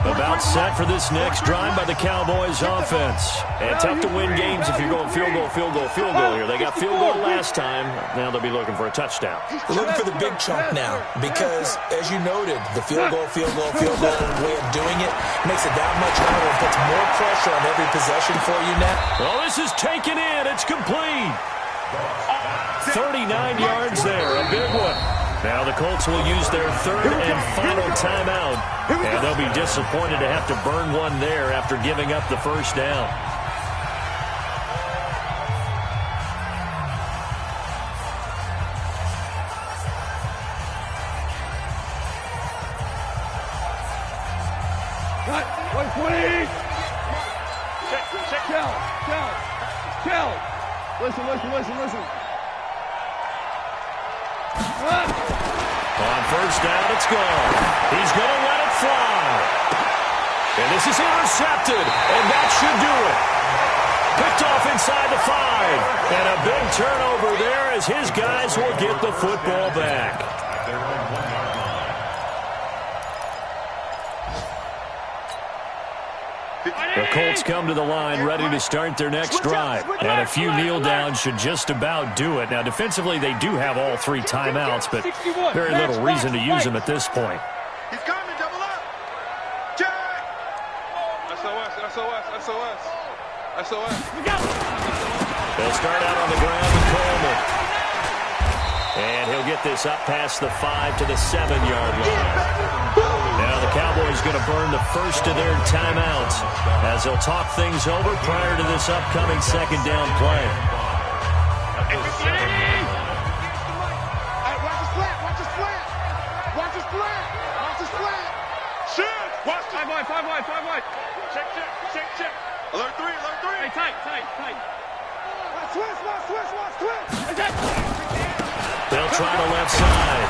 About set for this next drive by the Cowboys offense. And tough to win games if you're going field goal here. They got field goal last time. Now they'll be looking for a touchdown. They're looking for the big chunk now because, as you noted, the field goal way of doing it makes it that much harder and puts more pressure on every possession for you now. Well, this is taken in. It's complete. 39 yards there. A big one. Now the Colts will use their 3rd and final timeout, and they'll be disappointed to have to burn one there after giving up the first down. Cut. 120. Tell. Listen. On first down, it's gone. He's going to let it fly. And this is intercepted, and that should do it. Picked off inside the 5. And a big turnover there as his guys will get the football back. The Colts come to the line ready to start their next drive. And a few kneel downs should just about do it. Now, defensively, they do have all 3 timeouts, but very little reason to use them at this point. He's coming, double up. Jack. SOS. They'll start out on the ground with Coleman. And he'll get this up past the 5 to the 7-yard line. Now the Cowboys going to burn the first of their timeouts as they'll talk things over prior to this upcoming 2nd down play. Watch his flat. Shoot. Watch it. 5 wide. Check. Alert 3. Hey, tight. Watch twist. They'll try the left side.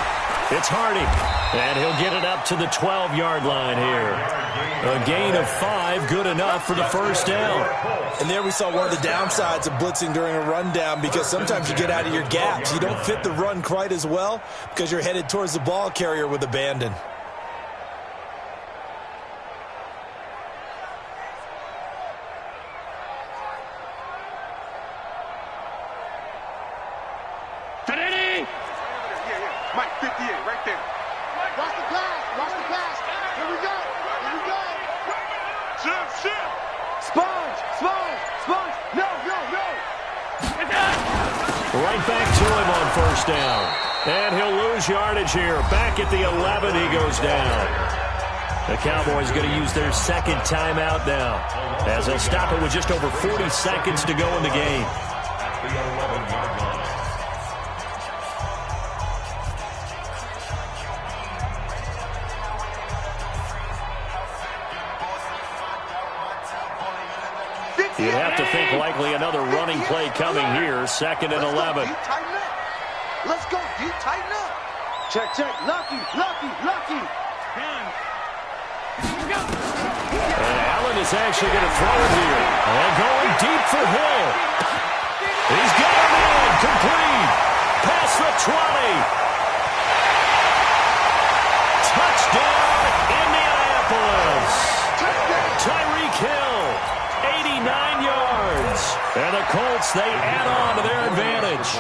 It's Hardy, and he'll get it up to the 12-yard line here. A gain of 5, good enough for the first down. And there we saw one of the downsides of blitzing during a rundown, because sometimes you get out of your gaps. You don't fit the run quite as well because you're headed towards the ball carrier with abandon. Mike, 58, right there. Watch the pass. Watch the pass. Here we go. Here we go. Shift. Sponge. No. Right back to him on first down. And he'll lose yardage here. Back at the 11, he goes down. The Cowboys going to use their second timeout now, as they'll stop it with just over 40 seconds to go in the game. The 11-yard line. You'd have to think likely another running play coming here. Second and 11. Let's go, D. Tighten up. Check. Lucky. And Allen is actually going to throw it here. And going deep for Hill. He's got him in. Complete. Past the 20. Touchdown, Indianapolis. Tyreek Hill. 89 yards. And the Colts, they add on to their advantage.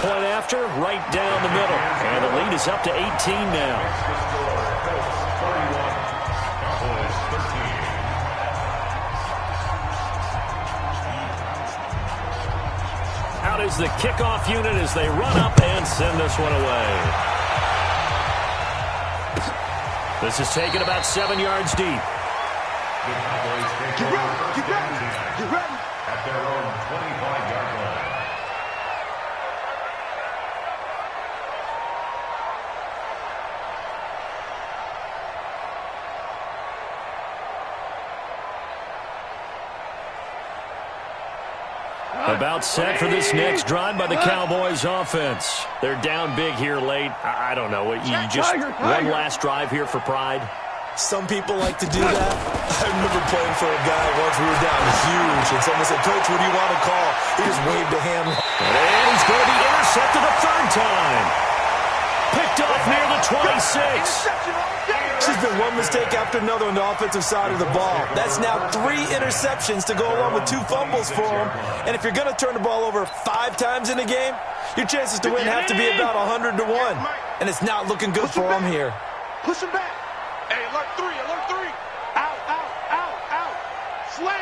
Point after, right down the middle. And the lead is up to 18 now. Out is the kickoff unit as they run up and send this one away. This is taken about 7 yards deep. The Cowboys take over first and 10 at their own 25-yard line. About set for this next drive by the Cowboys offense. They're down big here late. I don't know. You just one last drive here for pride. Some people like to do that. I remember playing for a guy once. We were down huge, and someone said, "Coach, what do you want to call?" He just waved a hand. And he's going to be intercepted a third time. Picked off near the 26. There's been one mistake after another on the offensive side of the ball. That's now 3 interceptions to go along with 2 fumbles for him. And if you're going to turn the ball over 5 times in a game, your chances to win have to be about 100 to 1. And it's not looking good for him here. Push him back. Hey, alert 3. Out. Slam.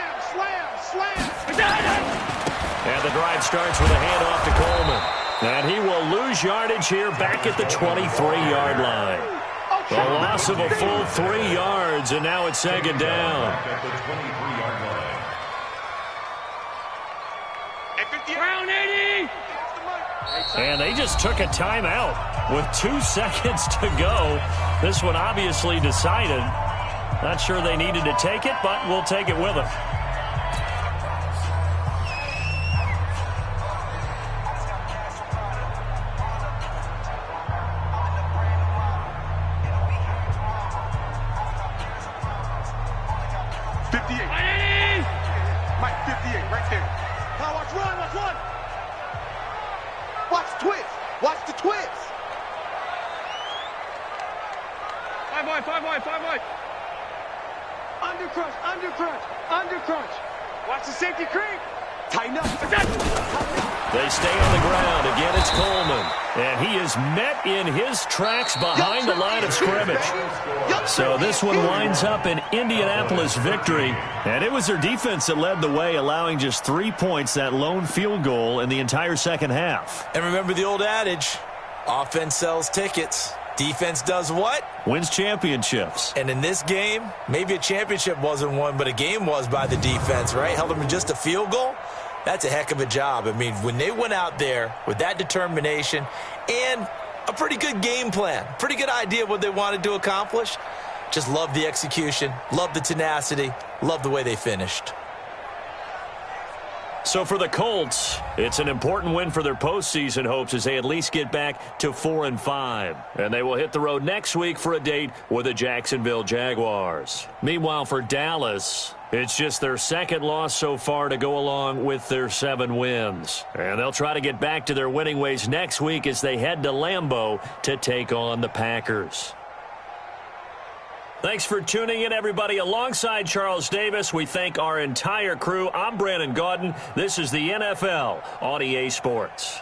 And the drive starts with a handoff to Coleman. And he will lose yardage here back at the 23-yard line. The loss of a full 3 yards, and now it's second down. At the 23-yard line. Brown 80. And they just took a timeout with 2 seconds to go. This one obviously decided. Not sure they needed to take it, but we'll take it with them. Mike, 58, right there. Now watch run. Watch the twist. 5 wide. Undercrunch. Watch the safety creep. Tighten up. They stay on the ground. Again, it's Coleman. And he is met in his tracks behind the line of scrimmage. So this one winds up an Indianapolis victory. And it was their defense that led the way, allowing just 3 points, that lone field goal in the entire second half. And remember the old adage, offense sells tickets. Defense does what? Wins championships. And in this game, maybe a championship wasn't won, but a game was by the defense, right? Held them to just a field goal. That's a heck of a job. I mean, when they went out there with that determination and a pretty good game plan, pretty good idea of what they wanted to accomplish, just love the execution, love the tenacity, love the way they finished. So for the Colts, it's an important win for their postseason hopes as they at least get back to 4-5. And they will hit the road next week for a date with the Jacksonville Jaguars. Meanwhile, for Dallas, it's just their second loss so far to go along with their 7 wins. And they'll try to get back to their winning ways next week as they head to Lambeau to take on the Packers. Thanks for tuning in, everybody. Alongside Charles Davis, we thank our entire crew. I'm Brandon Gaudin. This is the NFL on EA Sports.